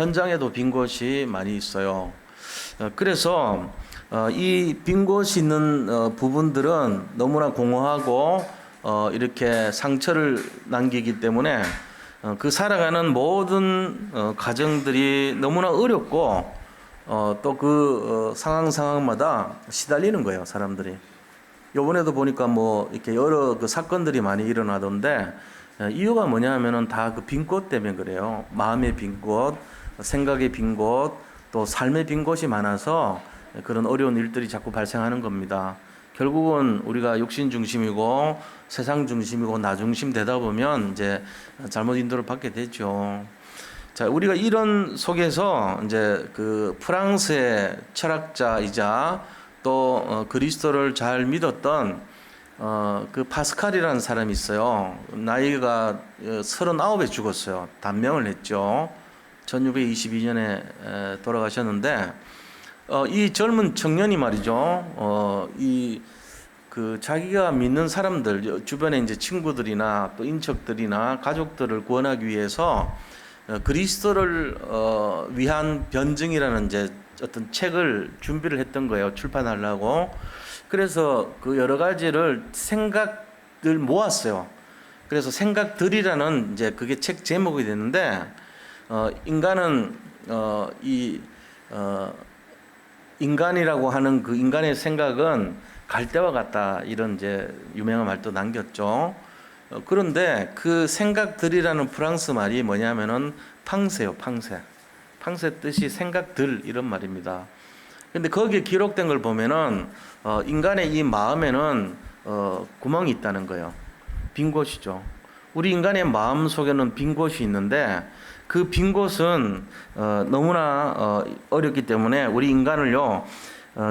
현장에도 빈 곳이 많이 있어요. 그래서 이 빈 곳이 있는 부분들은 너무나 공허하고 이렇게 상처를 남기기 때문에 그 살아가는 모든 가정들이 너무나 어렵고 또 그 상황마다 시달리는 거예요, 사람들이. 요번에도 보니까 뭐 이렇게 여러 그 사건들이 많이 일어나던데 이유가 뭐냐 하면은 다 그 빈 곳 때문에 그래요. 마음의 빈 곳, 생각의 빈 곳, 또 삶의 빈 곳이 많아서 그런 어려운 일들이 자꾸 발생하는 겁니다. 결국은 우리가 육신 중심이고 세상 중심이고 나 중심 되다 보면 이제 잘못 인도를 받게 되죠. 자, 우리가 이런 속에서 이제 그 프랑스의 철학자이자 또 그리스도를 잘 믿었던 그 파스칼이라는 사람이 있어요. 나이가 39에 죽었어요. 단명을 했죠. 1622년에 돌아가셨는데 이 젊은 청년이 말이죠. 이 그 자기가 믿는 사람들 주변에 이제 친구들이나 또 인척들이나 가족들을 구원하기 위해서 그리스도를 위한 변증이라는 이제 어떤 책을 준비를 했던 거예요. 출판하려고. 그래서 그 여러 가지를 생각을 모았어요. 그래서 생각들이라는 이제 그게 책 제목이 됐는데 인간은 인간이라고 하는 그 인간의 생각은 갈대와 같다, 이런 이제 유명한 말도 남겼죠. 그런데 그 생각들이라는 프랑스 말이 뭐냐면은 팡세요, 팡세. 팡세 뜻이 생각들, 이런 말입니다. 근데 거기에 기록된 걸 보면은 인간의 이 마음에는 구멍이 있다는 거예요. 빈 곳이죠. 우리 인간의 마음 속에는 빈 곳이 있는데 그 빈 곳은 너무나 어렵기 때문에 우리 인간을요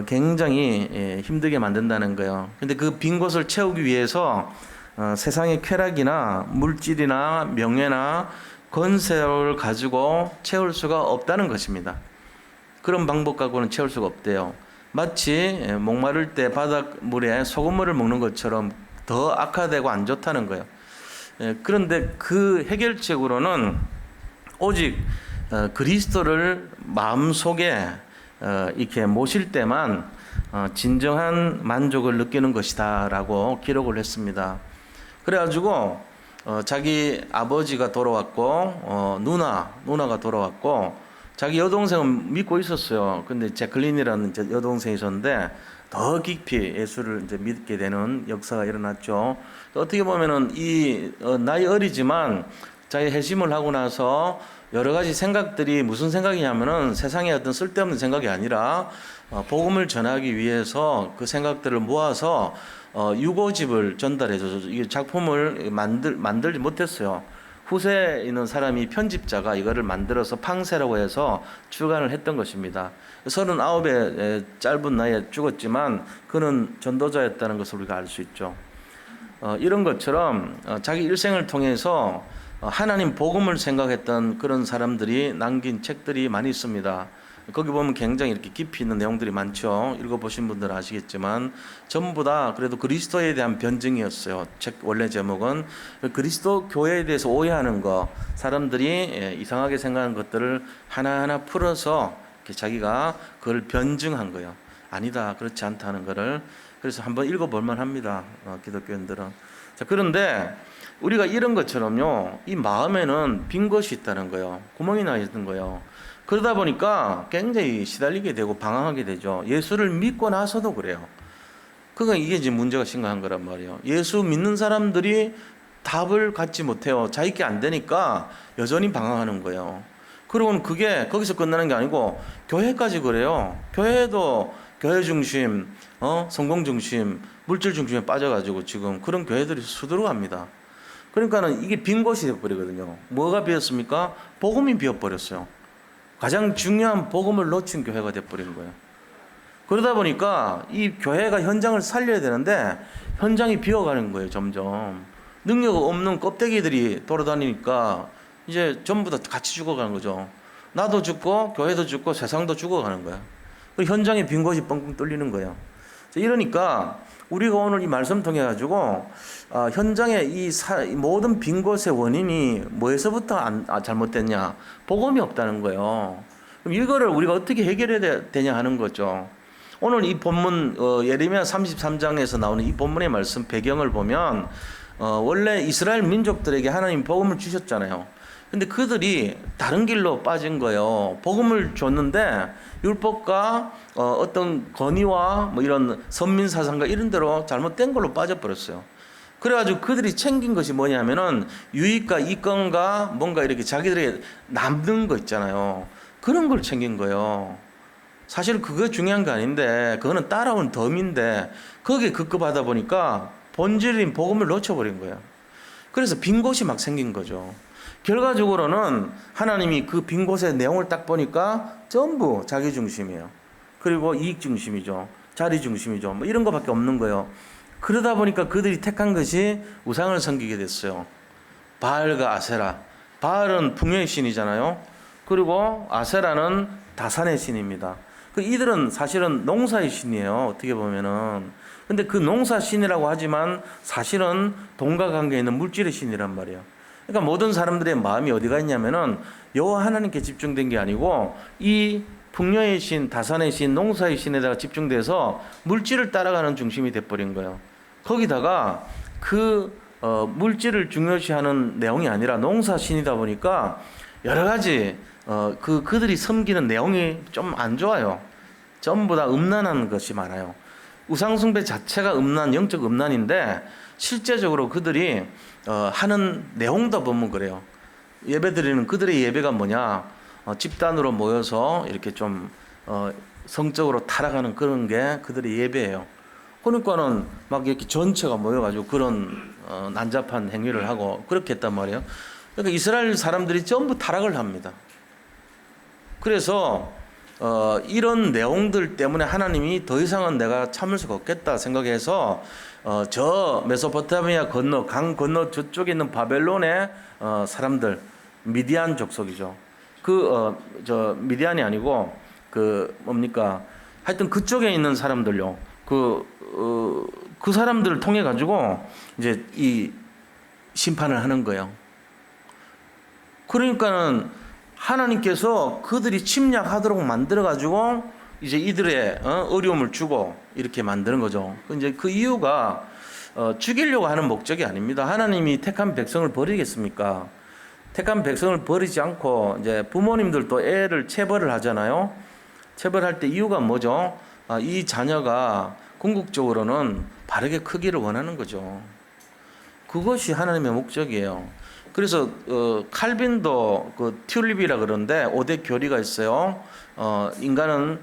굉장히 힘들게 만든다는 거예요. 근데 그 빈 곳을 채우기 위해서 세상의 쾌락이나 물질이나 명예나 권세를 가지고 채울 수가 없다는 것입니다. 그런 방법 갖고는 채울 수가 없대요. 마치 목마를 때 바닷물에 소금물을 먹는 것처럼 더 악화되고 안 좋다는 거예요. 그런데 그 해결책으로는 오직 그리스도를 마음속에 이렇게 모실 때만 진정한 만족을 느끼는 것이다라고 기록을 했습니다. 그래가지고 자기 아버지가 돌아왔고 누나가 돌아왔고 자기 여동생은 믿고 있었어요. 근데 제클린이라는 여동생이 있었는데 더 깊이 예수를 이제 믿게 되는 역사가 일어났죠. 어떻게 보면은 이 나이 어리지만 자기 회심을 하고 나서 여러 가지 생각들이 무슨 생각이냐면은 세상에 어떤 쓸데없는 생각이 아니라 복음을 전하기 위해서 그 생각들을 모아서 유고집을 전달해줘서 이 작품을 만들지 못했어요. 후세에 있는 사람이 편집자가 이거를 만들어서 팡세라고 해서 출간을 했던 것입니다. 39의 짧은 나이에 죽었지만 그는 전도자였다는 것을 우리가 알 수 있죠. 이런 것처럼 자기 일생을 통해서 하나님 복음을 생각했던 그런 사람들이 남긴 책들이 많이 있습니다. 거기 보면 굉장히 이렇게 깊이 있는 내용들이 많죠. 읽어보신 분들은 아시겠지만 전부 다 그래도 그리스도에 대한 변증이었어요. 책 원래 제목은 그리스도 교회에 대해서 오해하는 거, 사람들이 이상하게 생각하는 것들을 하나하나 풀어서 자기가 그걸 변증한 거예요. 아니다, 그렇지 않다는 거를. 그래서 한번 읽어볼 만합니다. 기독교인들은. 자, 그런데 우리가 이런 것처럼요, 이 마음에는 빈 것이 있다는 거예요. 구멍이 나 있는 거예요. 그러다 보니까 굉장히 시달리게 되고 방황하게 되죠. 예수를 믿고 나서도 그래요. 그러니까 이게 이제 문제가 심각한 거란 말이에요. 예수 믿는 사람들이 답을 갖지 못해요. 자기게 안 되니까 여전히 방황하는 거예요. 그러고는 그게 거기서 끝나는 게 아니고 교회까지 그래요. 교회도 교회 중심, 성공 중심, 물질 중심에 빠져가지고 지금 그런 교회들이 수두룩합니다. 그러니까는 이게 빈 곳이 되어버리거든요. 뭐가 비었습니까? 복음이 비어버렸어요. 가장 중요한 복음을 놓친 교회가 되어버린 거예요. 그러다 보니까 이 교회가 현장을 살려야 되는데 현장이 비어가는 거예요, 점점. 능력 없는 껍데기들이 돌아다니니까 이제 전부 다 같이 죽어가는 거죠. 나도 죽고 교회도 죽고 세상도 죽어가는 거예요. 현장에 빈 곳이 뻥뻥 뚫리는 거예요. 이러니까 우리가 오늘 이 말씀 통해 가지고 현장에 이 모든 빈 곳의 원인이 뭐에서부터 잘못됐냐? 복음이 없다는 거예요. 그럼 이거를 우리가 어떻게 해결해야 되냐 하는 거죠. 오늘 이 본문 예레미야 33장에서 나오는 이 본문의 말씀 배경을 보면 원래 이스라엘 민족들에게 하나님 복음을 주셨잖아요. 근데 그들이 다른 길로 빠진 거예요. 복음을 줬는데 율법과 어떤 건의와 뭐 이런 선민사상과 이런 대로 잘못된 걸로 빠져버렸어요. 그래가지고 그들이 챙긴 것이 뭐냐면은 유익과 이권과 뭔가 이렇게 자기들에게 남는 거 있잖아요. 그런 걸 챙긴 거예요. 사실 그거 중요한 거 아닌데 그거는 따라온 덤인데 거기에 급급하다 보니까 본질인 복음을 놓쳐버린 거예요. 그래서 빈 곳이 막 생긴 거죠. 결과적으로는 하나님이 그 빈 곳의 내용을 딱 보니까 전부 자기 중심이에요. 그리고 이익 중심이죠. 자리 중심이죠. 뭐 이런 거밖에 없는 거예요. 그러다 보니까 그들이 택한 것이 우상을 섬기게 됐어요. 바알과 아세라. 바알은 풍요의 신이잖아요. 그리고 아세라는 다산의 신입니다. 이들은 사실은 농사의 신이에요. 어떻게 보면은. 근데 그 농사 신이라고 하지만 사실은 돈과 관계 있는 물질의 신이란 말이에요. 그러니까 모든 사람들의 마음이 어디가 있냐면은 여호와 하나님께 집중된 게 아니고 이 풍요의 신, 다산의 신, 농사의 신에다가 집중돼서 물질을 따라가는 중심이 돼버린 거예요. 거기다가 그 물질을 중요시하는 내용이 아니라 농사 신이다 보니까 여러 가지 그들이 섬기는 내용이 좀 안 좋아요. 전부 다 음란한 것이 많아요. 우상숭배 자체가 영적 음란인데 실제적으로 그들이 하는 내용도 보면 그래요. 예배드리는 그들의 예배가 뭐냐? 집단으로 모여서 이렇게 좀 성적으로 타락하는 그런 게 그들의 예배예요. 그러니까는 막 이렇게 전체가 모여가지고 그런 난잡한 행위를 하고 그렇게 했단 말이에요. 그러니까 이스라엘 사람들이 전부 타락을 합니다. 그래서 이런 내용들 때문에 하나님이 더 이상은 내가 참을 수가 없겠다 생각해서 저 메소포타미아 건너 강 건너 저쪽에 있는 바벨론의 사람들 미디안 족속이죠. 저 미디안이 아니고 뭡니까? 하여튼 그쪽에 있는 사람들요. 그 사람들을 통해 가지고 이제 이 심판을 하는 거예요. 그러니까는 하나님께서 그들이 침략하도록 만들어 가지고 이제 이들의 어려움을 주고 이렇게 만드는 거죠. 이제 그 이유가 죽이려고 하는 목적이 아닙니다. 하나님이 택한 백성을 버리겠습니까? 택한 백성을 버리지 않고 이제 부모님들도 애를 체벌을 하잖아요. 체벌할 때 이유가 뭐죠? 이 자녀가 궁극적으로는 바르게 크기를 원하는 거죠. 그것이 하나님의 목적이에요. 그래서 칼빈도 그 튤립이라 그러는데 5대 교리가 있어요. 인간은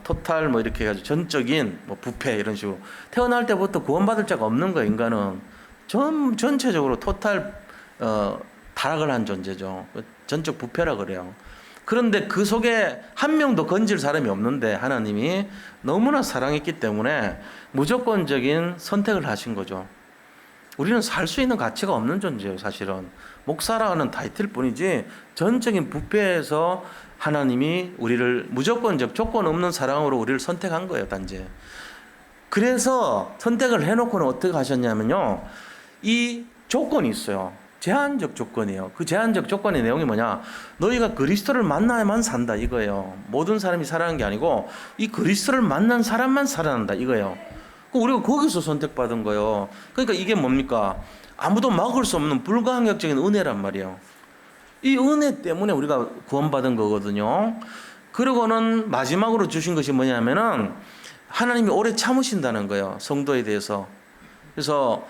토탈 뭐 이렇게 해가지고 전적인 뭐 부패 이런 식으로 태어날 때부터 구원받을 자가 없는 거예요. 인간은 전체적으로 토탈 타락을 한 존재죠. 전적 부패라 그래요. 그런데 그 속에 한 명도 건질 사람이 없는데 하나님이 너무나 사랑했기 때문에 무조건적인 선택을 하신 거죠. 우리는 살 수 있는 가치가 없는 존재예요. 사실은 목사라는 타이틀 뿐이지 전적인 부패에서 하나님이 우리를 무조건적 조건 없는 사랑으로 우리를 선택한 거예요. 단지. 그래서 선택을 해놓고는 어떻게 하셨냐면요, 이 조건이 있어요. 제한적 조건이에요. 그 제한적 조건의 내용이 뭐냐? 너희가 그리스도를 만나야만 산다 이거예요. 모든 사람이 살아가는 게 아니고 이 그리스도를 만난 사람만 살아난다 이거예요. 우리가 거기서 선택받은 거예요. 그러니까 이게 뭡니까? 아무도 막을 수 없는 불가항력적인 은혜란 말이에요. 이 은혜 때문에 우리가 구원받은 거거든요. 그리고는 마지막으로 주신 것이 뭐냐면은 하나님이 오래 참으신다는 거예요. 성도에 대해서. 그래서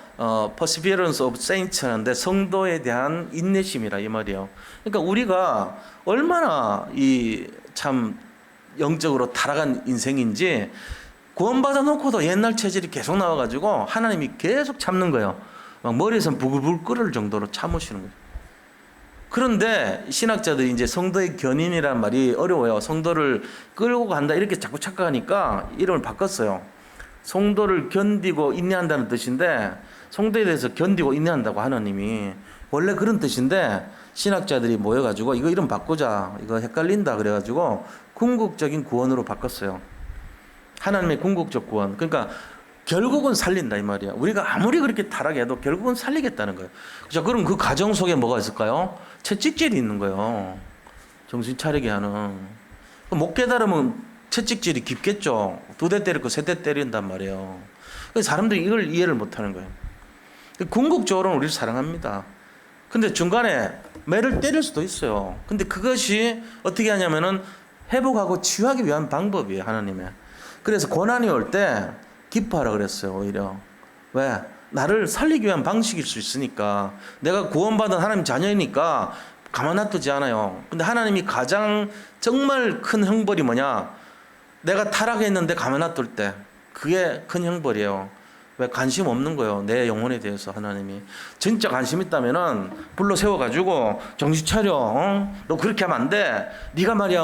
perseverance of saints 하는데 성도에 대한 인내심이라 이 말이에요. 그러니까 우리가 얼마나 이 참 영적으로 타락한 인생인지 구원받아 놓고도 옛날 체질이 계속 나와가지고 하나님이 계속 참는 거예요. 막 머리에서 부글부글 끓을 정도로 참으시는 거예요. 그런데 신학자들이 이제 성도의 견인이란 말이 어려워요. 성도를 끌고 간다 이렇게 자꾸 착각하니까 이름을 바꿨어요. 성도를 견디고 인내한다는 뜻인데 성도에 대해서 견디고 인내한다고 하나님이 원래 그런 뜻인데 신학자들이 모여가지고 이거 이름 바꾸자, 이거 헷갈린다 그래가지고 궁극적인 구원으로 바꿨어요. 하나님의 궁극적 구원. 그러니까 결국은 살린다 이 말이야. 우리가 아무리 그렇게 타락해도 결국은 살리겠다는 거예요. 자, 그럼 그 가정 속에 뭐가 있을까요? 채찍질이 있는 거예요. 정신 차리게 하는. 못 깨달으면 채찍질이 깊겠죠. 2대 때릴 거 3대 때린단 말이에요. 그래서 사람들이 이걸 이해를 못 하는 거예요. 궁극적으로는 우리를 사랑합니다. 근데 중간에 매를 때릴 수도 있어요. 근데 그것이 어떻게 하냐면은 회복하고 치유하기 위한 방법이에요, 하나님의. 그래서 고난이 올 때 기뻐하라 그랬어요, 오히려. 왜? 나를 살리기 위한 방식일 수 있으니까. 내가 구원받은 하나님 자녀이니까 가만 놔두지 않아요. 근데 하나님이 가장 정말 큰 형벌이 뭐냐? 내가 타락했는데 가만 놔둘 때. 그게 큰 형벌이에요. 왜? 관심 없는 거예요. 내 영혼에 대해서 하나님이. 진짜 관심 있다면은 불러 세워가지고 정신 차려. 너 그렇게 하면 안 돼. 네가 말이야.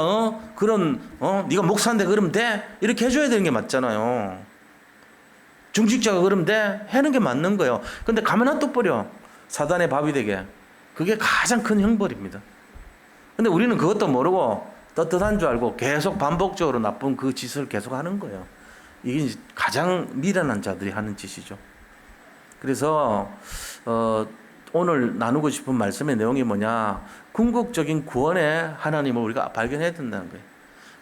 그런 네가 목사인데 그러면 돼. 이렇게 해줘야 되는 게 맞잖아요. 중직자가 그러면 돼. 하는 게 맞는 거예요. 근데 가만 놔둬버려. 사단의 밥이 되게. 그게 가장 큰 형벌입니다. 근데 우리는 그것도 모르고 떳떳한 줄 알고 계속 반복적으로 나쁜 그 짓을 계속 하는 거예요. 이게 가장 미련한 자들이 하는 짓이죠. 그래서 오늘 나누고 싶은 말씀의 내용이 뭐냐? 궁극적인 구원의 하나님을 우리가 발견해야 된다는 거예요.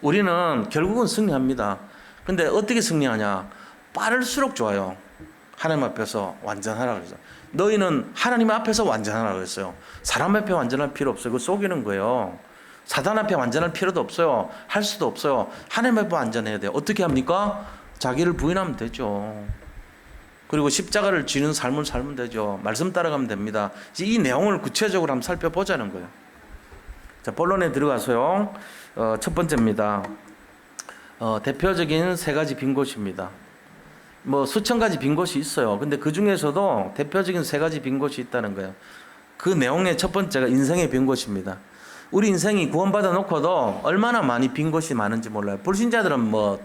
우리는 결국은 승리합니다. 근데 어떻게 승리하냐? 빠를수록 좋아요. 하나님 앞에서 완전하라 그랬어요. 너희는 하나님 앞에서 완전하라 그랬어요. 사람 앞에 완전할 필요 없어요. 그거 속이는 거예요. 사단 앞에 완전할 필요도 없어요. 할 수도 없어요. 하나님 앞에 완전해야 돼요. 어떻게 합니까? 자기를 부인하면 되죠. 그리고 십자가를 지는 삶을 살면 되죠. 말씀 따라가면 됩니다. 이 내용을 구체적으로 한번 살펴보자는 거예요. 자, 본론에 들어가서요. 첫 번째입니다. 대표적인 3가지 빈 곳입니다. 뭐 수천 가지 빈 곳이 있어요. 근데 그 중에서도 대표적인 3가지 빈 곳이 있다는 거예요. 그 내용의 첫 번째가 인생의 빈 곳입니다. 우리 인생이 구원받아 놓고도 얼마나 많이 빈 곳이 많은지 몰라요. 불신자들은 뭐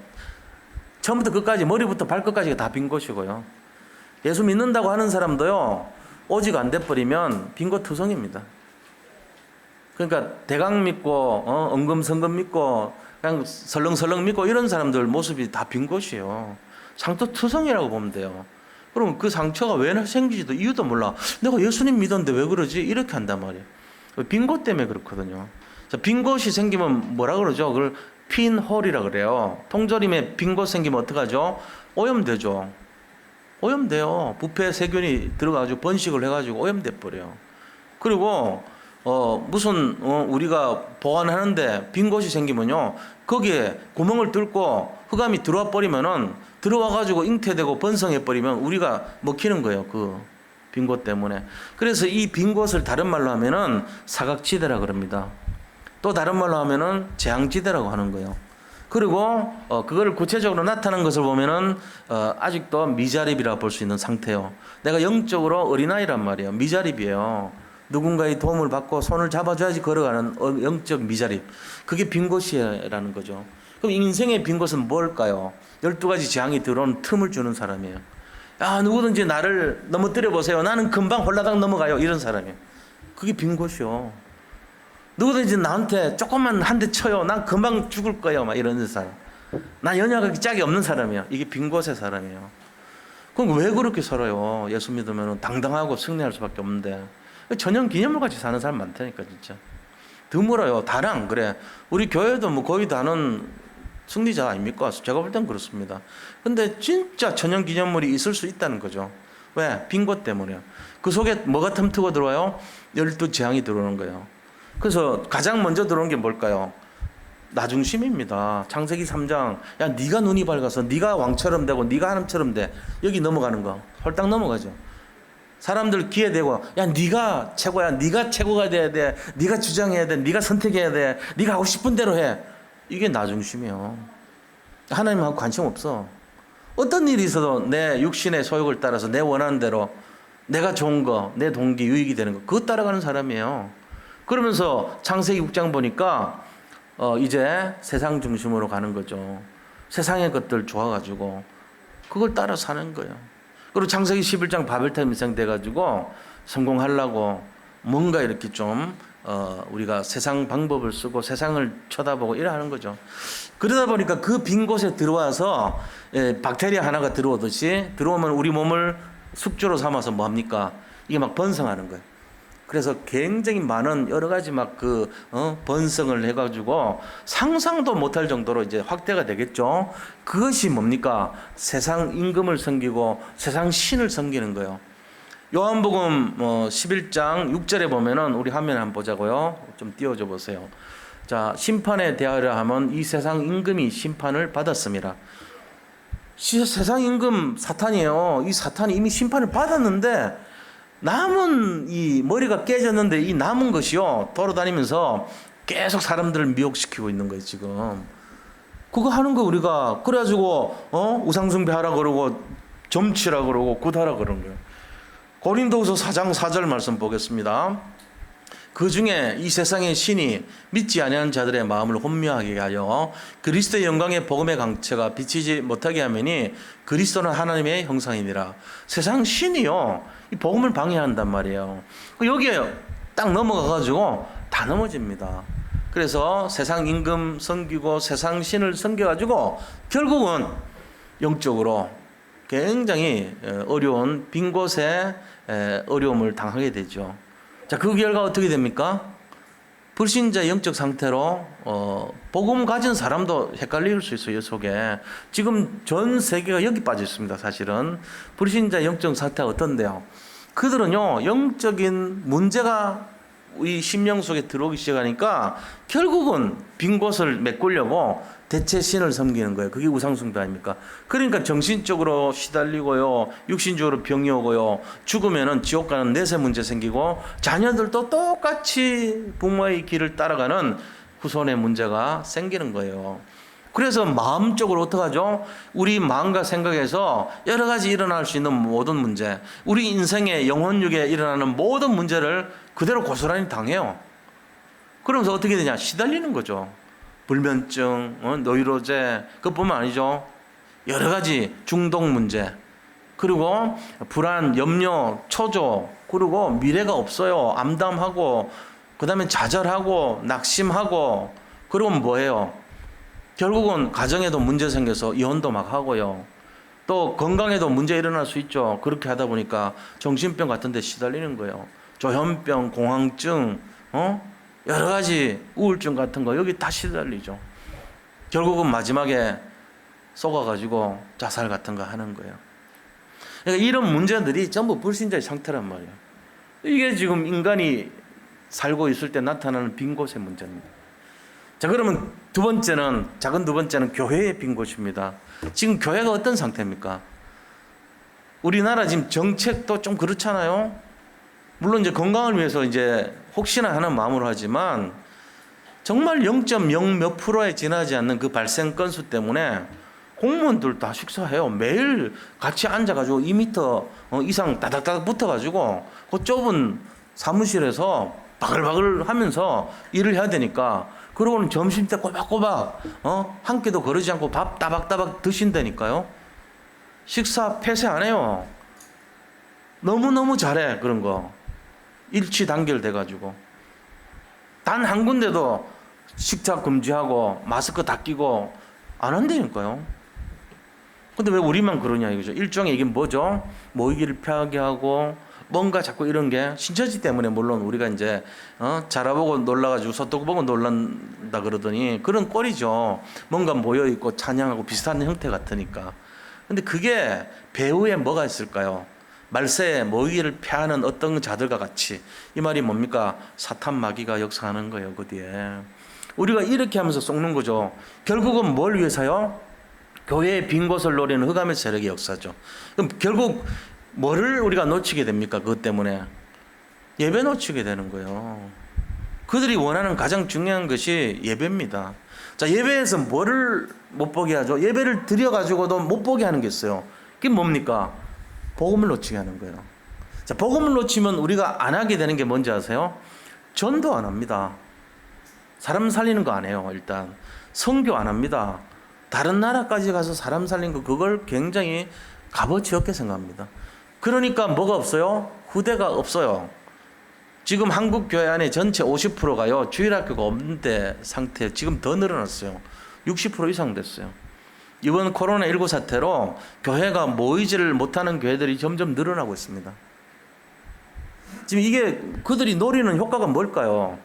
처음부터 끝까지 머리부터 발끝까지가 다 빈 곳이고요. 예수 믿는다고 하는 사람도요. 오직 안 돼버리면 빈 곳 투성입니다. 그러니까 대강 믿고 은금성금 믿고 그냥 설렁설렁 믿고 이런 사람들 모습이 다 빈 곳이에요. 상처 투성이라고 보면 돼요. 그럼 그 상처가 왜 생기지도 이유도 몰라. 내가 예수님 믿었는데 왜 그러지? 이렇게 한단 말이에요. 빈 곳 때문에 그렇거든요. 빈 곳이 생기면 뭐라 그러죠? 그걸 핀홀이라 그래요. 통조림에 빈 곳 생기면 어떡하죠? 오염되죠. 오염돼요. 부패 세균이 들어가지고 번식을 해가지고 오염돼 버려요. 그리고 무슨 우리가 보관하는데 빈 곳이 생기면요, 거기에 구멍을 뚫고 흑암이 들어와 버리면은 들어와가지고 잉태되고 번성해 버리면 우리가 먹히는 거예요. 그 빈 곳 때문에. 그래서 이 빈 곳을 다른 말로 하면은 사각지대라 그럽니다. 또 다른 말로 하면은 재앙지대라고 하는 거예요. 그리고 그걸 구체적으로 나타난 것을 보면은 아직도 미자립이라 볼 수 있는 상태요. 내가 영적으로 어린아이란 말이에요. 미자립이에요. 누군가의 도움을 받고 손을 잡아줘야지 걸어가는 영적 미자립. 그게 빈 곳이라는 거죠. 그럼 인생의 빈 곳은 뭘까요? 12가지 재앙이 들어오는 틈을 주는 사람이에요. 야, 누구든지 나를 넘어뜨려 보세요. 나는 금방 홀라당 넘어가요. 이런 사람이에요. 그게 빈 곳이요. 누구든지 나한테 조금만 한 대 쳐요. 난 금방 죽을 거예요. 막 이런 사람. 난 연약하기 짝이 없는 사람이에요. 이게 빈 곳의 사람이에요. 그럼 왜 그렇게 살아요? 예수 믿으면 당당하고 승리할 수밖에 없는데. 전형 기념물 같이 사는 사람 많다니까, 진짜. 드물어요. 다는 안 그래. 우리 교회도 뭐 거의 다는 승리자 아닙니까? 제가 볼 땐 그렇습니다. 근데 진짜 전형 기념물이 있을 수 있다는 거죠. 왜? 빈 곳 때문에요. 그 속에 뭐가 틈트고 들어와요? 12재앙이 들어오는 거예요. 그래서 가장 먼저 들어오는 게 뭘까요? 나중심입니다. 창세기 3장. 야, 네가 눈이 밝아서 네가 왕처럼 되고 네가 하나님처럼 돼. 여기 넘어가는 거. 홀딱 넘어가죠. 사람들 귀에 대고 야, 네가 최고야. 네가 최고가 돼야 돼. 네가 주장해야 돼. 네가 선택해야 돼. 네가 하고 싶은 대로 해. 이게 나중심이에요. 하나님하고 관심 없어. 어떤 일이 있어도 내 육신의 소욕을 따라서 내 원하는 대로 내가 좋은 거, 내 동기, 유익이 되는 거 그거 따라가는 사람이에요. 그러면서 창세기 6장 보니까 이제 세상 중심으로 가는 거죠. 세상의 것들 좋아가지고 그걸 따라 사는 거예요. 그리고 창세기 11장 바벨탑이 생겨가지고 성공하려고 뭔가 이렇게 좀 우리가 세상 방법을 쓰고 세상을 쳐다보고 이래 하는 거죠. 그러다 보니까 그 빈 곳에 들어와서 박테리아 하나가 들어오듯이 들어오면 우리 몸을 숙주로 삼아서 뭐 합니까? 이게 막 번성하는 거예요. 그래서 굉장히 많은 여러 가지 막 번성을 해가지고 상상도 못할 정도로 이제 확대가 되겠죠. 그것이 뭡니까? 세상 임금을 섬기고 세상 신을 섬기는 거예요. 요한복음 11장 6절에 보면은 우리 화면 한번 보자고요. 좀 띄워줘 보세요. 자, 심판에 대하려 하면 이 세상 임금이 심판을 받았습니다. 세상 임금 사탄이에요. 이 사탄이 이미 심판을 받았는데 남은 이 머리가 깨졌는데 이 남은 것이요 돌아다니면서 계속 사람들을 미혹시키고 있는 거예요 지금. 그거 하는 거 우리가 그래가지고 우상숭배하라 그러고 점치라 그러고 굿하라 그러는 거예요. 고린도후서 4장 4절 말씀 보겠습니다. 그 중에 이 세상의 신이 믿지 아니하는 자들의 마음을 혼미하게 하여 그리스도의 영광의 복음의 강체가 비치지 못하게 하매니 그리스도는 하나님의 형상이니라. 세상 신이요 이 복음을 방해한단 말이에요. 여기에 딱 넘어가가지고 다 넘어집니다. 그래서 세상 임금 섬기고 세상 신을 섬겨가지고 결국은 영적으로 굉장히 어려운 빈 곳에 어려움을 당하게 되죠. 자, 그 결과 어떻게 됩니까? 불신자 영적 상태로 복음 가진 사람도 헷갈릴 수 있어요. 이 속에 지금 전 세계가 여기 빠져 있습니다. 사실은 불신자 영적 상태가 어떤데요? 그들은요 영적인 문제가 이 심령 속에 들어오기 시작하니까 결국은 빈 곳을 메꾸려고 대체 신을 섬기는 거예요. 그게 우상숭배 아닙니까? 그러니까 정신적으로 시달리고요, 육신적으로 병이 오고요, 죽으면은 지옥 가는 내세 문제 생기고 자녀들도 똑같이 부모의 길을 따라가는 후손의 문제가 생기는 거예요. 그래서 마음적으로 어떡하죠? 우리 마음과 생각에서 여러 가지 일어날 수 있는 모든 문제, 우리 인생의 영혼육에 일어나는 모든 문제를 그대로 고스란히 당해요. 그러면서 어떻게 되냐? 시달리는 거죠. 불면증, 노이로제, 그것뿐만 아니죠. 여러 가지 중독 문제, 그리고 불안, 염려, 초조, 그리고 미래가 없어요. 암담하고, 그 다음에 좌절하고, 낙심하고, 그리고 뭐예요? 결국은 가정에도 문제 생겨서 이혼도 막 하고요. 또 건강에도 문제 일어날 수 있죠. 그렇게 하다 보니까 정신병 같은 데 시달리는 거예요. 조현병, 공황증, 여러 가지 우울증 같은 거 여기 다 시달리죠. 결국은 마지막에 속아가지고 자살 같은 거 하는 거예요. 그러니까 이런 문제들이 전부 불신자의 상태란 말이에요. 이게 지금 인간이 살고 있을 때 나타나는 빈 곳의 문제입니다. 자, 그러면 작은 두 번째는 교회의 빈 곳입니다. 지금 교회가 어떤 상태입니까? 우리나라 지금 정책도 좀 그렇잖아요. 물론 이제 건강을 위해서 이제 혹시나 하는 마음으로 하지만 정말 0.0 몇 프로에 지나지 않는 그 발생 건수 때문에 공무원들 다 식사해요. 매일 같이 앉아가지고 2m 이상 다닥다닥 붙어가지고 그 좁은 사무실에서 바글바글 하면서 일을 해야 되니까, 그러고는 점심때 꼬박꼬박 한 끼도 거르지 않고 밥 따박따박 드신다니까요. 식사 폐쇄 안 해요. 너무너무 잘해. 그런 거 일치 단결돼가지고 단 한 군데도 식사 금지하고 마스크 다 끼고 안 한다니까요. 근데 왜 우리만 그러냐 이거죠. 일종의 이게 뭐죠? 모이기를 피하게 하고 뭔가 자꾸 이런 게 신처지 때문에, 물론 우리가 이제 자라보고 놀라가지고 소떡 보고 놀란다 그러더니 그런 꼴이죠. 뭔가 모여 있고 찬양하고 비슷한 형태 같으니까. 근데 그게 배후에 뭐가 있을까요? 말세에 모이기를 피하는 어떤 자들과 같이, 이 말이 뭡니까? 사탄 마귀가 역사하는 거예요. 그 뒤에 우리가 이렇게 하면서 속는 거죠. 결국은 뭘 위해서요? 교회의 빈 곳을 노리는 흑암의 세력의 역사죠. 그럼 결국 뭐를 우리가 놓치게 됩니까? 그것 때문에 예배 놓치게 되는 거예요. 그들이 원하는 가장 중요한 것이 예배입니다. 자, 예배에서 뭐를 못 보게 하죠? 예배를 드려가지고도 못 보게 하는 게 있어요. 그게 뭡니까? 복음을 놓치게 하는 거예요. 자, 복음을 놓치면 우리가 안 하게 되는 게 뭔지 아세요? 전도 안 합니다. 사람 살리는 거 안 해요. 일단 선교 안 합니다. 다른 나라까지 가서 사람 살린 거, 그걸 굉장히 값어치 없게 생각합니다. 그러니까 뭐가 없어요? 후대가 없어요. 지금 한국 교회 안에 전체 50%가요 주일학교가 없는데 상태 지금 더 늘어났어요. 60% 이상 됐어요. 이번 코로나19 사태로 교회가 모이지를 못하는 교회들이 점점 늘어나고 있습니다. 지금 이게 그들이 노리는 효과가 뭘까요?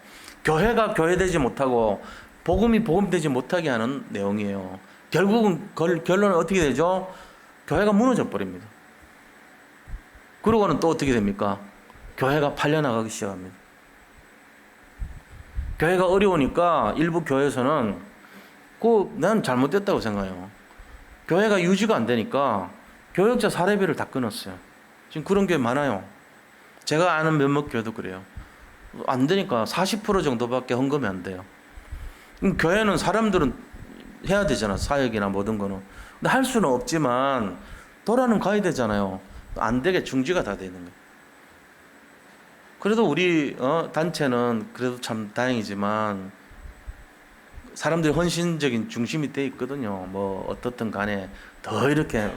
교회가 교회되지 못하고 복음이 복음되지 못하게 하는 내용이에요. 결국은 결론은 어떻게 되죠? 교회가 무너져 버립니다. 그러고는 또 어떻게 됩니까? 교회가 팔려나가기 시작합니다. 교회가 어려우니까 일부 교회에서는 난 잘못됐다고 생각해요. 교회가 유지가 안 되니까 교역자 사례비를 다 끊었어요. 지금 그런 교회 많아요. 제가 아는 몇몇 교회도 그래요. 안 되니까 40% 정도밖에 헌금이 안 돼요. 교회는 사람들은 해야 되잖아. 사역이나 모든 거는. 근데 할 수는 없지만 돌아는 가야 되잖아요. 안 되게 중지가 다 되는 거예요. 그래도 우리 단체는 그래도 참 다행이지만 사람들이 헌신적인 중심이 돼 있거든요. 뭐 어떻든 간에 더 이렇게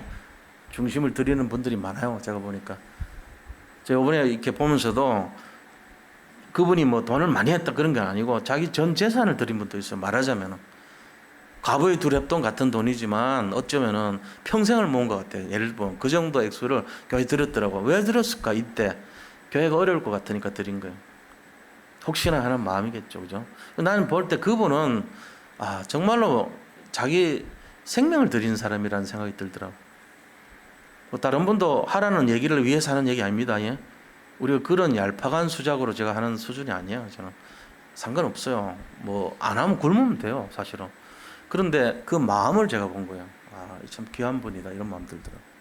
중심을 드리는 분들이 많아요. 제가 보니까. 제가 이번에 이렇게 보면서도 그분이 뭐 돈을 많이 했다 그런 게 아니고 자기 전 재산을 드린 분도 있어요. 말하자면은. 과부의 두 랩돈 같은 돈이지만 어쩌면은 평생을 모은 것 같아요. 예를 들면 그 정도 액수를 교회 드렸더라고. 왜 드렸을까? 이때 교회가 어려울 것 같으니까 드린 거예요. 혹시나 하는 마음이겠죠, 그죠? 나는 볼 때 그분은 정말로 자기 생명을 드리는 사람이라는 생각이 들더라고. 뭐 다른 분도 하라는 얘기를 위해서 하는 얘기 아닙니다. 예? 우리가 그런 얄팍한 수작으로 제가 하는 수준이 아니에요. 저는 상관없어요. 뭐 안 하면 굶으면 돼요, 사실은. 그런데 그 마음을 제가 본 거예요. 참 귀한 분이다 이런 마음 들더라고요.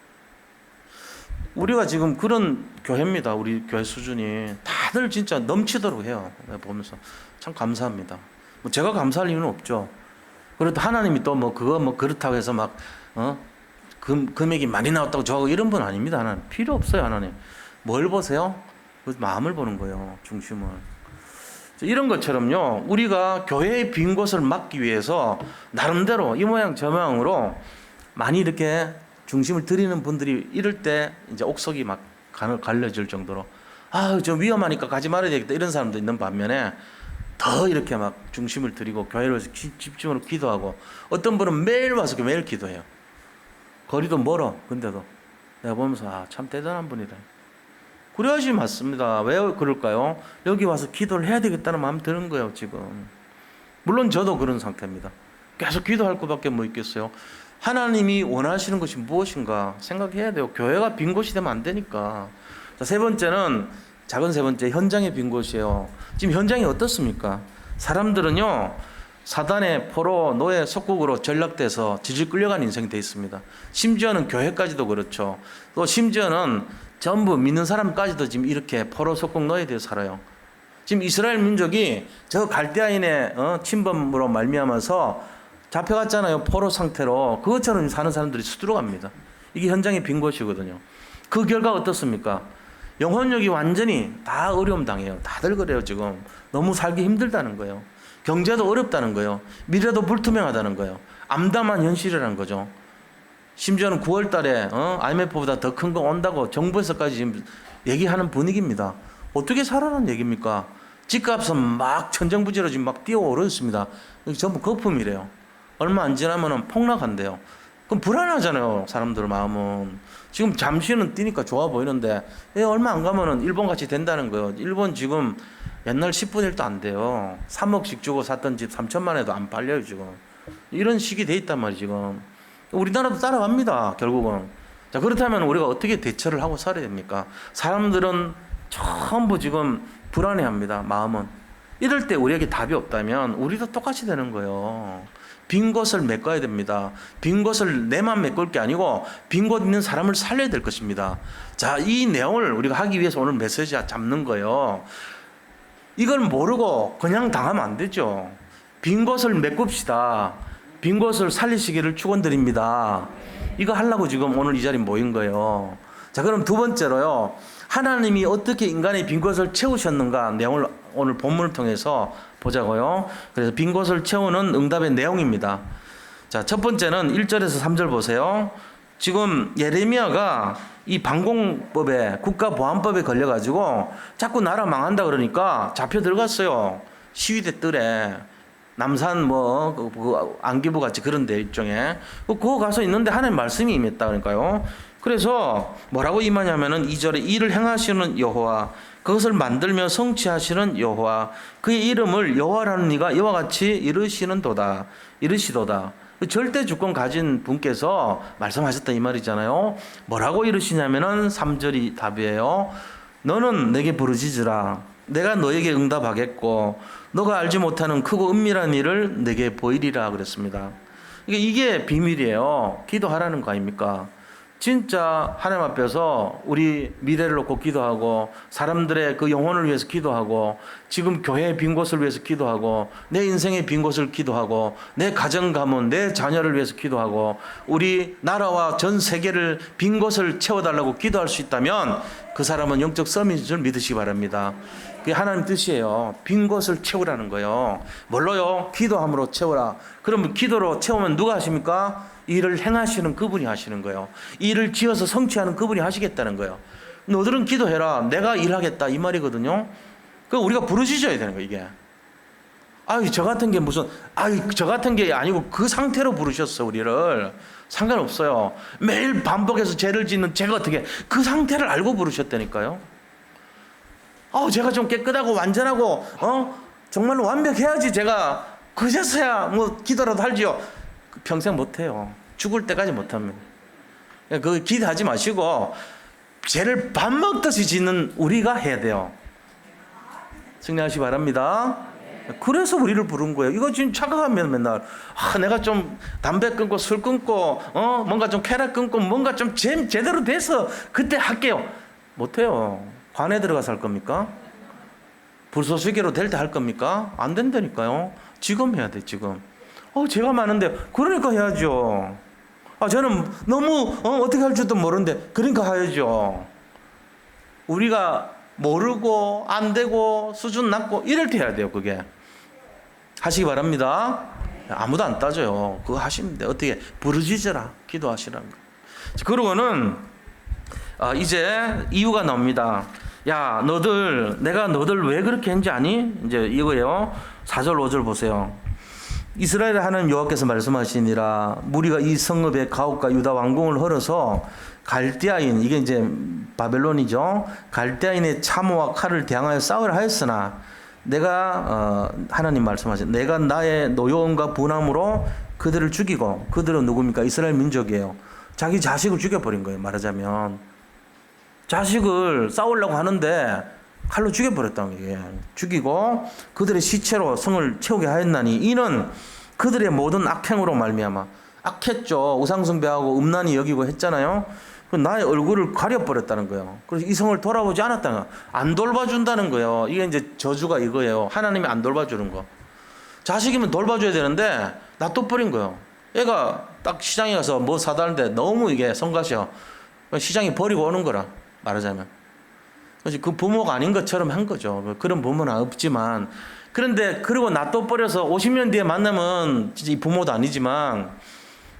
우리가 지금 그런 교회입니다. 우리 교회 수준이 다들 진짜 넘치도록 해요. 보면서 참 감사합니다. 뭐 제가 감사할 이유는 없죠. 그래도 하나님이 또 뭐 그거 뭐 그렇다고 해서 막 금액이 많이 나왔다고 저하고 이런 분 아닙니다. 하나님 필요 없어요. 하나님 뭘 보세요? 그 마음을 보는 거예요. 중심을. 이런 것처럼요. 우리가 교회의 빈 곳을 막기 위해서 나름대로 이 모양 저 모양으로 많이 이렇게 중심을 드리는 분들이 이럴 때 이제 옥석이 막 갈려질 정도로 좀 위험하니까 가지 말아야 되겠다 이런 사람도 있는 반면에 더 이렇게 막 중심을 드리고 교회를 집중으로 기도하고 어떤 분은 매일 와서 매일 기도해요. 거리도 멀어. 근데도 내가 보면서 참 대단한 분이다. 그래야지 맞습니다. 왜 그럴까요? 여기 와서 기도를 해야 되겠다는 마음 드는 거예요. 지금 물론 저도 그런 상태입니다. 계속 기도할 것밖에 뭐 있겠어요. 하나님이 원하시는 것이 무엇인가 생각해야 돼요. 교회가 빈 곳이 되면 안 되니까. 자, 세 번째는 작은 세 번째 현장의 빈 곳이에요. 지금 현장이 어떻습니까? 사람들은요 사단의 포로 노예 속국으로 전락돼서 질질 끌려간 인생이 돼 있습니다. 심지어는 교회까지도 그렇죠. 또 심지어는 전부 믿는 사람까지도 지금 이렇게 포로 속국 노예되어 살아요. 지금 이스라엘 민족이 저 갈대아인의 침범으로 말미암아서 잡혀갔잖아요. 포로 상태로. 그것처럼 사는 사람들이 수두룩합니다. 이게 현장의 빈 곳이거든요. 그 결과 어떻습니까? 영혼력이 완전히 다 어려움 당해요. 다들 그래요. 지금 너무 살기 힘들다는 거예요. 경제도 어렵다는 거예요. 미래도 불투명하다는 거예요. 암담한 현실이라는 거죠. 심지어는 9월 달에 IMF보다 더 큰 거 온다고 정부에서까지 지금 얘기하는 분위기입니다. 어떻게 살아라는 얘기입니까? 집값은 막 천정부지로 지금 막 뛰어오르고 있습니다. 전부 거품이래요. 얼마 안 지나면 폭락한대요. 그럼 불안하잖아요. 사람들 마음은. 지금 잠시는 뛰니까 좋아 보이는데 얼마 안 가면은 일본 같이 된다는 거예요. 일본 지금 옛날 10분의 1도 안 돼요. 3억씩 주고 샀던 집 3천만 원에도 안 팔려요. 지금 이런 식이 돼 있단 말이에요. 지금 우리나라도 따라갑니다. 결국은. 자, 그렇다면 우리가 어떻게 대처를 하고 살아야 됩니까? 사람들은 전부 지금 불안해합니다. 마음은. 이럴 때 우리에게 답이 없다면 우리도 똑같이 되는 거예요. 빈 곳을 메꿔야 됩니다. 빈 곳을 내만 메꿀 게 아니고 빈 곳 있는 사람을 살려야 될 것입니다. 자, 이 내용을 우리가 하기 위해서 오늘 메시지 잡는 거예요. 이걸 모르고 그냥 당하면 안 되죠. 빈 곳을 메꿉시다. 빈 곳을 살리시기를 축원드립니다. 이거 하려고 지금 오늘 이 자리에 모인 거예요. 자, 그럼 두 번째로요. 하나님이 어떻게 인간의 빈 곳을 채우셨는가 내용을 오늘 본문을 통해서 보자고요. 그래서 빈 곳을 채우는 응답의 내용입니다. 자, 첫 번째는 1절에서 3절 보세요. 지금 예레미야가 이 방공법에 국가보안법에 걸려가지고 자꾸 나라 망한다 그러니까 잡혀 들어갔어요. 시위대 뜰에 남산 그 안기부 같이 그런 데 일종에 그거 가서 있는데 하나님 말씀이 임했다 그러니까요. 그래서 뭐라고 임하냐면은 2절에 이를 행하시는 여호와 그것을 만들며 성취하시는 여호와 그의 이름을 여호와라는 이가 이와 같이 이르시도다. 절대 주권 가진 분께서 말씀하셨다 이 말이잖아요. 뭐라고 이르시냐면은 3절이 답이에요. 너는 내게 부르짖으라. 내가 너에게 응답하겠고 너가 알지 못하는 크고 은밀한 일을 내게 보이리라 그랬습니다. 이게 비밀이에요. 기도하라는 거 아닙니까? 진짜 하나님 앞에서 우리 미래를 놓고 기도하고 사람들의 그 영혼을 위해서 기도하고 지금 교회의 빈 곳을 위해서 기도하고 내 인생의 빈 곳을 기도하고 내 가정 가문 내 자녀를 위해서 기도하고 우리 나라와 전 세계를 빈 곳을 채워달라고 기도할 수 있다면 그 사람은 영적 썸인 줄 믿으시기 바랍니다. 그게 하나님 뜻이에요. 빈 곳을 채우라는 거예요. 뭘로요? 기도함으로 채워라. 그러면 기도로 채우면 누가 하십니까? 일을 행하시는 그분이 하시는 거예요. 일을 지어서 성취하는 그분이 하시겠다는 거예요. 너들은 기도해라. 내가 일하겠다 이 말이거든요. 그 우리가 부르짖어야 되는 거예요. 이게. 저 같은 게 무슨 저 같은 게 아니고 그 상태로 부르셨어 우리를. 상관없어요. 매일 반복해서 죄를 짓는 제가 어떻게 그 상태를 알고 부르셨다니까요. 제가 좀 깨끗하고 완전하고 정말로 완벽해야지 제가 그제서야 뭐 기도라도 할지요. 평생 못해요. 죽을 때까지 못합니다. 그 기대하지 마시고 죄를 밥 먹듯이 짓는 우리가 해야 돼요. 승리하시기 바랍니다. 그래서 우리를 부른 거예요. 이거 지금 착각하면 맨날 내가 좀 담배 끊고 술 끊고 뭔가 좀 쾌락 끊고 뭔가 좀 제대로 돼서 그때 할게요. 못해요. 관에 들어가서 할 겁니까? 불쏘시개로 될 때 할 겁니까? 안 된다니까요. 지금 해야 돼 지금. 죄가 많은데 그러니까 해야죠. 저는 너무 어떻게 할 줄도 모르는데 그러니까 해야죠. 우리가 모르고 안 되고 수준 낮고 이럴 때 해야 돼요. 그게 하시기 바랍니다. 아무도 안 따져요. 그거 하시면 돼. 어떻게 부르짖으라 기도하시라는 거. 그러고는 이제 이유가 나옵니다. 야 내가 너들 왜 그렇게 했는지 아니? 이제 이거예요. 4절 5절 보세요. 이스라엘 하나님 여호와께서 말씀하시니라 무리가 이 성읍의 가옥과 유다 왕궁을 헐어서 갈대아인 이게 이제 바벨론이죠. 갈대아인의 참호와 칼을 대항하여 싸우려 하였으나 내가 하나님 말씀하신 내가 나의 노여움과 분함으로 그들을 죽이고 그들은 누굽니까? 이스라엘 민족이에요. 자기 자식을 죽여버린 거예요. 말하자면 자식을 싸우려고 하는데 칼로 죽여버렸다는 거예요. 죽이고 그들의 시체로 성을 채우게 하였나니 이는 그들의 모든 악행으로 말미암아 악했죠. 우상숭배하고 음란히 여기고 했잖아요. 나의 얼굴을 가려버렸다는 거예요. 그래서 이 성을 돌아보지 않았다는 거예요. 안 돌봐준다는 거예요. 이게 이제 저주가 이거예요. 하나님이 안 돌봐주는 거. 자식이면 돌봐줘야 되는데 놔둬버린 거예요. 얘가 딱 시장에 가서 뭐 사다는데 너무 이게 성가셔. 시장에 버리고 오는 거라 말하자면. 그래서 그 부모가 아닌 것처럼 한 거죠. 그런 부모는 없지만 그런데 그러고 놔둬버려서 50년 뒤에 만나면 진짜 이 부모도 아니지만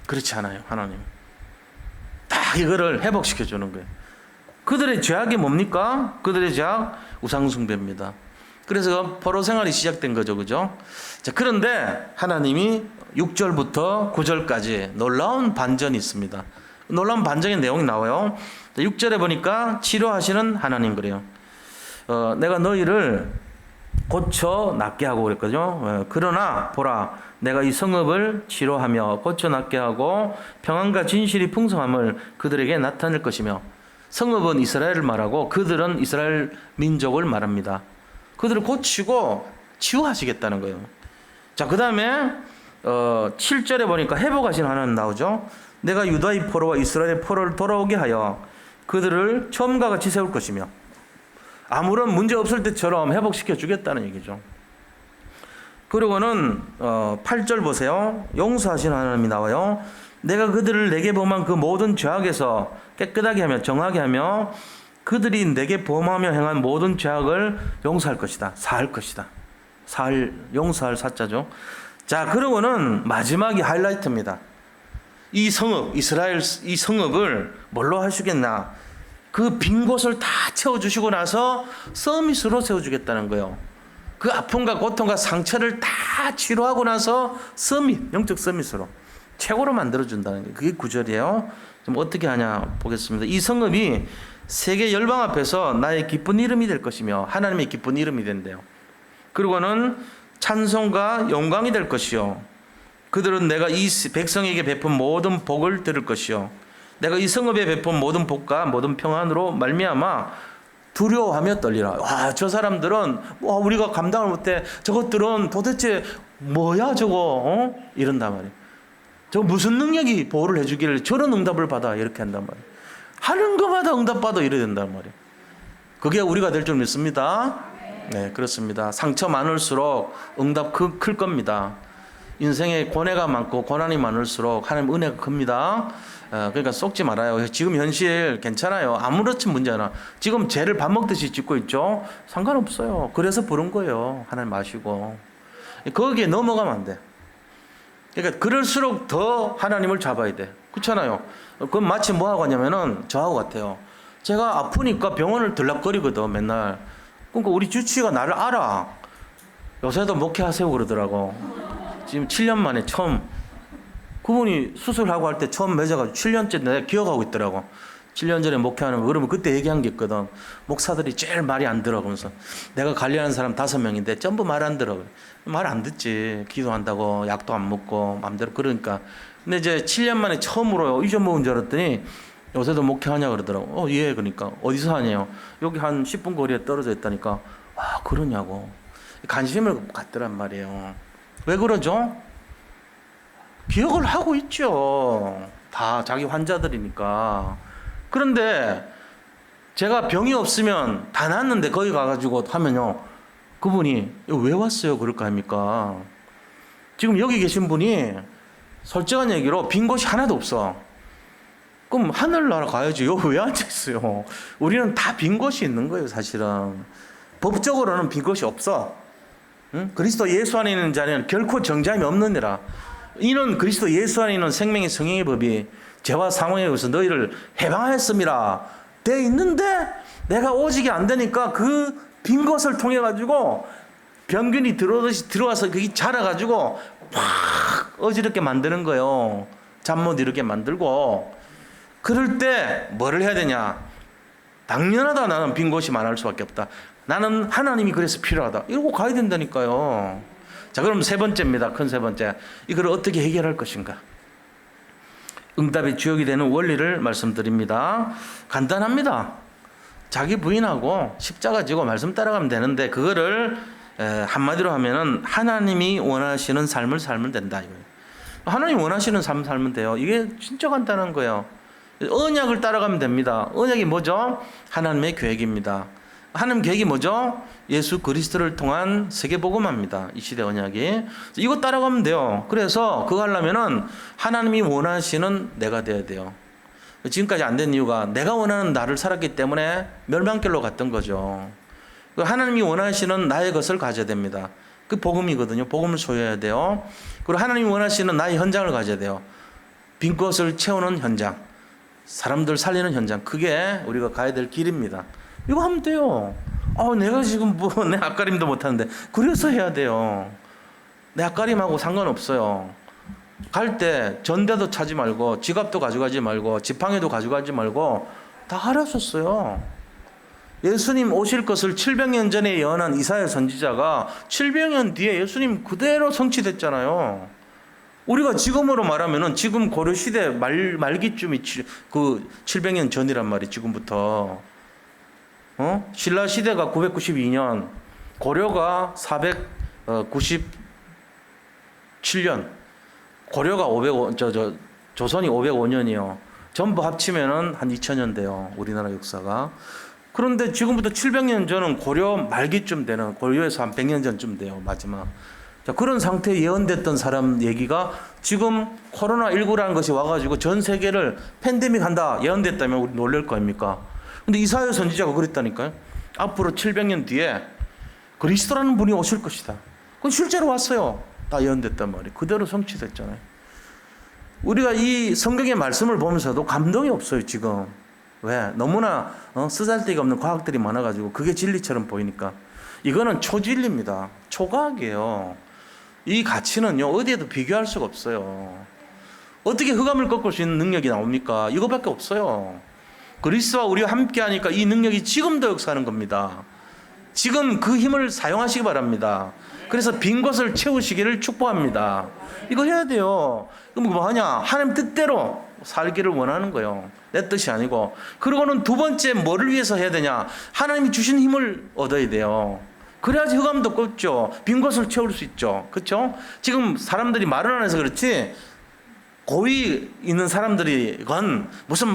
그렇지 않아요. 하나님 딱 이거를 회복시켜 주는 거예요. 그들의 죄악이 뭡니까? 그들의 죄악 우상숭배입니다. 그래서 포로 생활이 시작된 거죠. 그죠? 자, 그런데 하나님이 6절부터 9절까지 놀라운 반전이 있습니다. 놀라운 반전의 내용이 나와요. 6절에 보니까 치료하시는 하나님 그래요. 내가 너희를 고쳐 낫게 하고 그랬거든요. 그러나 보라 내가 이 성읍을 치료하며 고쳐 낫게 하고 평안과 진실이 풍성함을 그들에게 나타낼 것이며 성읍은 이스라엘을 말하고 그들은 이스라엘 민족을 말합니다. 그들을 고치고 치유하시겠다는 거예요. 자, 그 다음에 7절에 보니까 회복하시는 하나님 나오죠. 내가 유다의 포로와 이스라엘의 포로를 돌아오게 하여 그들을 처음과 같이 세울 것이며 아무런 문제 없을 때처럼 회복시켜 주겠다는 얘기죠. 그리고는 8절 보세요. 용서하시는 하나님이 나와요. 내가 그들을 내게 범한 그 모든 죄악에서 깨끗하게 하며 정하게 하며 그들이 내게 범하며 행한 모든 죄악을 용서할 것이다. 사할 것이다. 용서할 사자죠. 자, 그리고는 마지막이 하이라이트입니다. 이 성읍, 이스라엘 이 성읍을 뭘로 하시겠나? 그 빈 곳을 다 채워주시고 나서 서밋으로 세워주겠다는 거예요. 그 아픔과 고통과 상처를 다 치료하고 나서 서밋, 영적 서밋으로 최고로 만들어준다는 게 그게 구절이에요. 좀 어떻게 하냐 보겠습니다. 이 성읍이 세계 열방 앞에서 나의 기쁜 이름이 될 것이며 하나님의 기쁜 이름이 된대요. 그리고는 찬송과 영광이 될 것이요. 그들은 내가 이 백성에게 베푼 모든 복을 들을 것이요. 내가 이 성읍에 베푼 모든 복과 모든 평안으로 말미암아 두려워하며 떨리라. 와, 저 사람들은 우리가 감당을 못해. 저것들은 도대체 뭐야 저거? 이런단 말이에요. 저 무슨 능력이 보호를 해주기를 저런 응답을 받아 이렇게 한단 말이에요. 하는 것마다 응답받아 이래야 된단 말이에요. 그게 우리가 될 줄 믿습니다. 네, 그렇습니다. 상처 많을수록 응답 클 겁니다. 인생에 고뇌가 많고 고난이 많을수록 하나님 은혜가 큽니다. 그러니까 속지 말아요. 지금 현실 괜찮아요. 아무렇지 문제나. 지금 죄를 밥 먹듯이 짓고 있죠. 상관없어요. 그래서 부른 거예요. 하나님 아시고. 거기에 넘어가면 안 돼. 그러니까 그럴수록 더 하나님을 잡아야 돼. 그렇잖아요. 그건 마치 뭐하고 하냐면은 저하고 같아요. 제가 아프니까 병원을 들락거리거든 맨날. 그러니까 우리 주치의가 나를 알아. 요새도 목회하세요 그러더라고. 지금 7년 만에 처음 그분이 수술하고 할 때 처음 맺어가지고 7년째 내가 기억하고 있더라고. 7년 전에 목회하는 거. 그러면 그때 얘기한 게 있거든. 목사들이 제일 말이 안 들어. 그러면서 내가 관리하는 사람 5명인데 전부 말 안 들어. 말 안 듣지. 기도한다고 약도 안 먹고 마음대로 그러니까. 근데 이제 7년 만에 처음으로 잊어먹은 줄 알았더니 요새도 목회하냐 그러더라고. 예. 그러니까 어디서 하냐요. 여기 한 10분 거리에 떨어져 있다니까. 와, 그러냐고. 관심을 갖더란 말이에요. 왜 그러죠? 기억을 하고 있죠. 다 자기 환자들이니까. 그런데 제가 병이 없으면 다 낫는데 거기 가가지고 하면요. 그분이 왜 왔어요? 그럴 거 아닙니까? 지금 여기 계신 분이 솔직한 얘기로 빈 곳이 하나도 없어. 그럼 하늘나라 가야지. 여기 왜 앉아있어요? 우리는 다 빈 곳이 있는 거예요, 사실은. 법적으로는 빈 곳이 없어. 응? 그리스도 예수 안에 있는 자는 결코 정죄함이 없느니라. 이는 그리스도 예수 안에 있는 생명의 성령의 법이 죄와 상황에 의해서 너희를 해방하였음이라 돼 있는데 내가 오직이 안 되니까 그 빈 것을 통해 가지고 병균이 들어오듯이 들어와서 그게 자라가지고 확 어지럽게 만드는 거예요. 잠 못 이루게 만들고. 그럴 때 뭐를 해야 되냐? 당연하다. 나는 빈 곳이 많을 수밖에 없다. 나는 하나님이 그래서 필요하다. 이러고 가야 된다니까요. 자, 그럼 세 번째입니다. 큰 세 번째. 이걸 어떻게 해결할 것인가? 응답의 주역이 되는 원리를 말씀드립니다. 간단합니다. 자기 부인하고 십자가 지고 말씀 따라가면 되는데 그거를 한마디로 하면은 하나님이 원하시는 삶을 살면 된다. 이거예요. 하나님이 원하시는 삶을 살면 돼요. 이게 진짜 간단한 거예요. 언약을 따라가면 됩니다. 언약이 뭐죠? 하나님의 계획입니다. 하나님 계획이 뭐죠? 예수 그리스도를 통한 세계복음화입니다. 이 시대 언약이. 이거 따라가면 돼요. 그래서 그거 하려면은 하나님이 원하시는 내가 돼야 돼요. 지금까지 안 된 이유가 내가 원하는 나를 살았기 때문에 멸망길로 갔던 거죠. 하나님이 원하시는 나의 것을 가져야 됩니다. 그 복음이거든요. 복음을 소유해야 돼요. 그리고 하나님이 원하시는 나의 현장을 가져야 돼요. 빈 것을 채우는 현장. 사람들 살리는 현장. 그게 우리가 가야 될 길입니다. 이거 하면 돼요. 내가 지금 내 앞가림도 못하는데 그래서 해야 돼요. 내 앞가림하고 상관없어요. 갈 때 전대도 차지 말고 지갑도 가져가지 말고 지팡이도 가져가지 말고 다 하라셨어요. 예수님 오실 것을 700년 전에 예언한 이사야 선지자가 700년 뒤에 예수님 그대로 성취됐잖아요. 우리가 지금으로 말하면은 지금 고려시대 말기쯤이 그 700년 전이란 말이 지금부터. 신라 시대가 992년, 고려가 497년, 고려가 조선이 505년이요. 전부 합치면은 한 2000년 돼요. 우리나라 역사가. 그런데 지금부터 700년 전은 고려 말기쯤 되는, 고려에서 한 100년 전쯤 돼요. 마지막. 자, 그런 상태에 예언됐던 사람 얘기가 지금 코로나19라는 것이 와가지고 전 세계를 팬데믹 한다 예언됐다면 우리 놀랄 거 아닙니까? 근데 이사야 선지자가 그랬다니까요. 앞으로 700년 뒤에 그리스도라는 분이 오실 것이다. 그건 실제로 왔어요. 다 예언됐단 말이에요. 그대로 성취됐잖아요. 우리가 이 성경의 말씀을 보면서도 감동이 없어요, 지금. 왜? 너무나 쓰잘데기가 없는 과학들이 많아가지고 그게 진리처럼 보이니까. 이거는 초진리입니다. 초과학이에요. 이 가치는요 어디에도 비교할 수가 없어요. 어떻게 흑암을 꺾을 수 있는 능력이 나옵니까? 이거밖에 없어요. 그리스도와 우리와 함께하니까 이 능력이 지금도 역사하는 겁니다. 지금 그 힘을 사용하시기 바랍니다. 그래서 빈 곳을 채우시기를 축복합니다. 이거 해야 돼요. 그럼 뭐 하냐? 하나님 뜻대로 살기를 원하는 거예요. 내 뜻이 아니고. 그리고는 두 번째 뭐를 위해서 해야 되냐? 하나님이 주신 힘을 얻어야 돼요. 그래야지 흑암도 꺾죠. 빈 곳을 채울 수 있죠. 그렇죠? 지금 사람들이 말을 안 해서 그렇지 고위 있는 사람들이건 무슨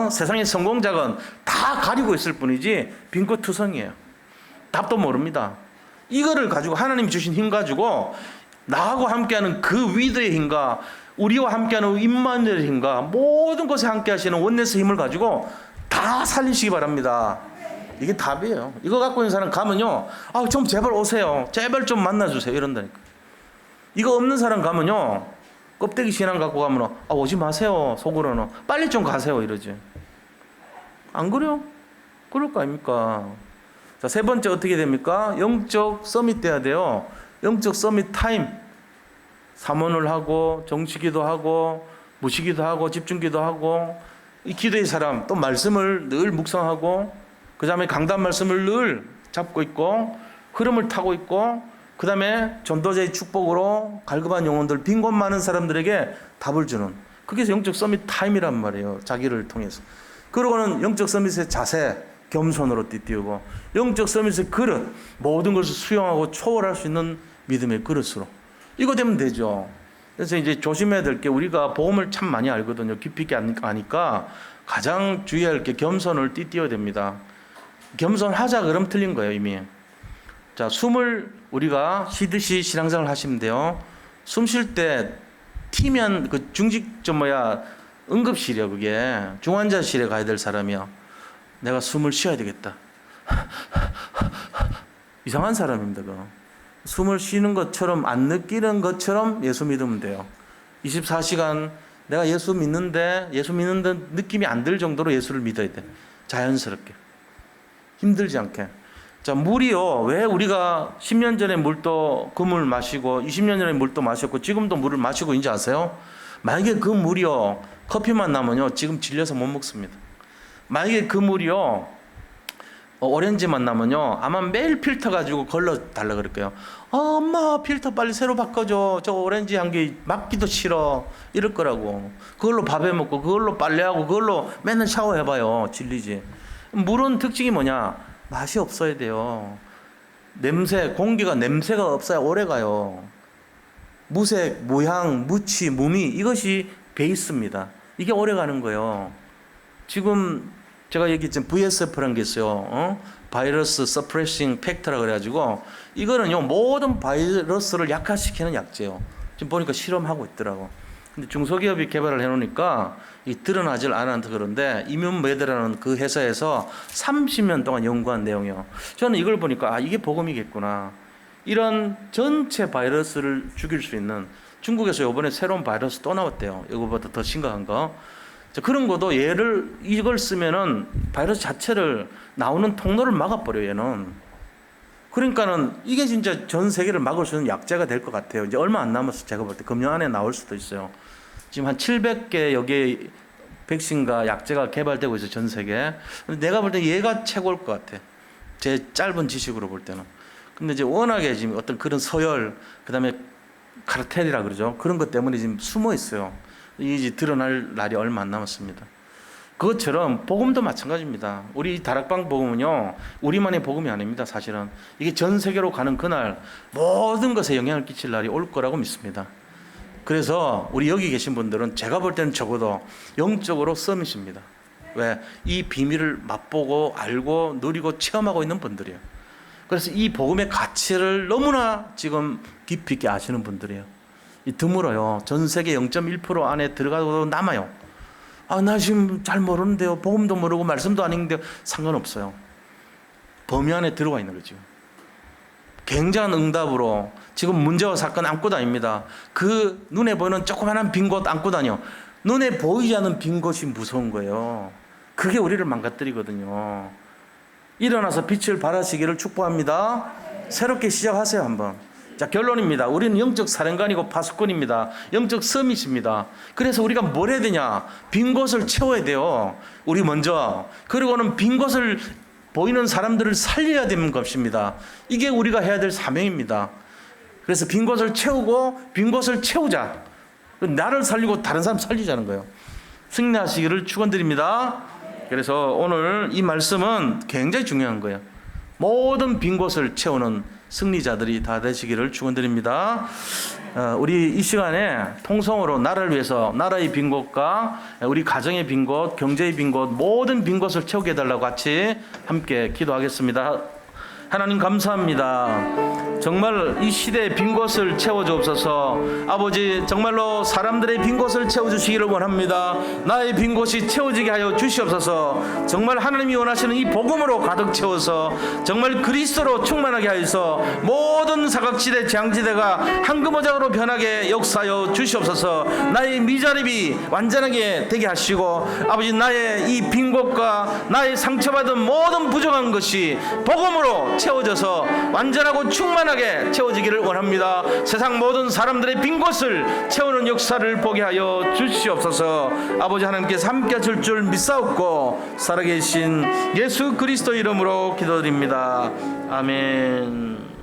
세상의 성공자건 다 가리고 있을 뿐이지 빈곳 투성이에요. 답도 모릅니다. 이거를 가지고 하나님이 주신 힘 가지고 나하고 함께하는 그 위드의 힘과 우리와 함께하는 임마누엘의 힘과 모든 곳에 함께하시는 원네스 힘을 가지고 다 살리시기 바랍니다. 이게 답이에요. 이거 갖고 있는 사람 가면요, 좀 제발 오세요. 제발 좀 만나주세요. 이런다니까. 이거 없는 사람 가면요, 껍데기 신앙 갖고 가면 오지 마세요. 속으로는 빨리 좀 가세요. 이러지. 안 그래요? 그럴 거 아닙니까? 자, 세 번째 어떻게 됩니까? 영적 서밋 돼야 돼요. 영적 서밋 타임. 삼원을 하고 정치기도 하고 무시기도 하고 집중기도 하고 이 기도의 사람 또 말씀을 늘 묵상하고 그 다음에 강단 말씀을 늘 잡고 있고 흐름을 타고 있고 그 다음에 전도자의 축복으로 갈급한 영혼들 빈 곳 많은 사람들에게 답을 주는 그게 영적 서밋 타임이란 말이에요. 자기를 통해서. 그러고는 영적 서밋의 자세 겸손으로 띠띠우고 영적 서밋의 그릇 모든 것을 수용하고 초월할 수 있는 믿음의 그릇으로 이거 되면 되죠. 그래서 이제 조심해야 될 게 우리가 복음을 참 많이 알거든요. 깊이 있게 아니까 가장 주의할 게 겸손을 띠띠워야 됩니다. 겸손하자 그럼 틀린 거예요 이미. 자, 숨을 우리가 쉬듯이 신앙생활 하시면 돼요. 숨 쉴 때 튀면 그 응급실이야. 그게 중환자실에 가야 될 사람이야. 내가 숨을 쉬어야 되겠다. 이상한 사람입니다. 그거. 숨을 쉬는 것처럼 안 느끼는 것처럼 예수 믿으면 돼요. 24시간 내가 예수 믿는데 느낌이 안 들 정도로 예수를 믿어야 돼. 자연스럽게. 힘들지 않게. 자, 물이요. 왜 우리가 10년 전에 물도 그 물 마시고 20년 전에 물도 마셨고 지금도 물을 마시고 있는지 아세요? 만약에 그 물이요. 커피만 나면요. 지금 질려서 못 먹습니다. 만약에 그 물이요. 오렌지만 나면요. 아마 매일 필터 가지고 걸러 달라 그럴 거예요. 엄마 필터 빨리 새로 바꿔줘. 저 오렌지 향기 맡기도 싫어. 이럴 거라고. 그걸로 밥해 먹고 그걸로 빨래하고 그걸로 맨날 샤워해봐요. 질리지. 물은 특징이 뭐냐? 맛이 없어야 돼요. 공기가 냄새가 없어야 오래 가요. 무색, 무향, 무치, 무미 이것이 베이스입니다. 이게 오래 가는 거예요. 지금 제가 얘기했지만 VSF라는 게 있어요. 바이러스 서프레싱 팩터라 그래가지고 이거는요 모든 바이러스를 약화시키는 약재예요. 지금 보니까 실험하고 있더라고. 근데 중소기업이 개발을 해놓으니까 이 드러나질 않아서 그런데 이뮨메드라는 그 회사에서 30년 동안 연구한 내용이요. 저는 이걸 보니까 이게 복음이겠구나. 이런 전체 바이러스를 죽일 수 있는 중국에서 이번에 새로운 바이러스 또 나왔대요. 이거보다 더 심각한 거. 그런 것도 이걸 쓰면은 바이러스 자체를 나오는 통로를 막아버려요, 얘는. 그러니까는 이게 진짜 전 세계를 막을 수 있는 약재가 될 것 같아요. 이제 얼마 안 남았어, 제가 볼 때. 금년 안에 나올 수도 있어요. 지금 한 700개 여기 백신과 약재가 개발되고 있어요, 전 세계. 근데 내가 볼 때 얘가 최고일 것 같아. 제 짧은 지식으로 볼 때는. 근데 이제 워낙에 지금 어떤 그런 서열, 그 다음에 카르텔이라 그러죠. 그런 것 때문에 지금 숨어 있어요. 이제 드러날 날이 얼마 안 남았습니다. 그것처럼 복음도 마찬가지입니다. 우리 다락방 복음은요, 우리만의 복음이 아닙니다. 사실은 이게 전 세계로 가는 그날 모든 것에 영향을 끼칠 날이 올 거라고 믿습니다. 그래서 우리 여기 계신 분들은 제가 볼 때는 적어도 영적으로 서밋입니다. 왜? 이 비밀을 맛보고 알고 누리고 체험하고 있는 분들이에요. 그래서 이 복음의 가치를 너무나 지금 깊이 있게 아시는 분들이에요. 드물어요. 전 세계 0.1% 안에 들어가도 남아요. 나 지금 잘 모르는데요. 복음도 모르고 말씀도 안 읽는데요. 상관없어요. 범위 안에 들어가 있는 거죠. 굉장한 응답으로 지금 문제와 사건 안고 다닙니다. 그 눈에 보이는 조그마한 빈 곳 안고 다녀. 눈에 보이지 않는 빈 곳이 무서운 거예요. 그게 우리를 망가뜨리거든요. 일어나서 빛을 발하시기를 축복합니다. 새롭게 시작하세요 한번. 자, 결론입니다. 우리는 영적 사령관이고 파수꾼입니다. 영적 서밋입니다. 그래서 우리가 뭘 해야 되냐? 빈 곳을 채워야 돼요. 우리 먼저. 그리고는 빈 곳을 보이는 사람들을 살려야 되는 것입니다. 이게 우리가 해야 될 사명입니다. 그래서 빈 곳을 채우고 빈 곳을 채우자. 나를 살리고 다른 사람 살리자는 거예요. 승리하시기를 축원드립니다. 그래서 오늘 이 말씀은 굉장히 중요한 거예요. 모든 빈 곳을 채우는 승리자들이 다 되시기를 축원드립니다. 우리 이 시간에 통성으로 나라를 위해서 나라의 빈 곳과 우리 가정의 빈 곳, 경제의 빈 곳, 모든 빈 곳을 채우게 해달라고 같이 함께 기도하겠습니다. 하나님 감사합니다. 정말 이 시대의 빈 곳을 채워주옵소서. 아버지, 정말로 사람들의 빈 곳을 채워주시기를 원합니다. 나의 빈 곳이 채워지게 하여 주시옵소서. 정말 하나님이 원하시는 이 복음으로 가득 채워서 정말 그리스도로 충만하게 하여서 모든 사각지대 장지대가 황금오작으로 변하게 역사하여 주시옵소서. 나의 미자립이 완전하게 되게 하시고 아버지, 나의 이 빈 곳과 나의 상처받은 모든 부족한 것이 복음으로 채워져서 완전하고 충만하게 채워지기를 원합니다. 세상 모든 사람들의 빈 곳을 채우는 역사를 보게 하여 주시옵소서. 아버지, 하나님께서 함께 하실 줄 믿사옵고 살아계신 예수 그리스도 이름으로 기도드립니다. 아멘.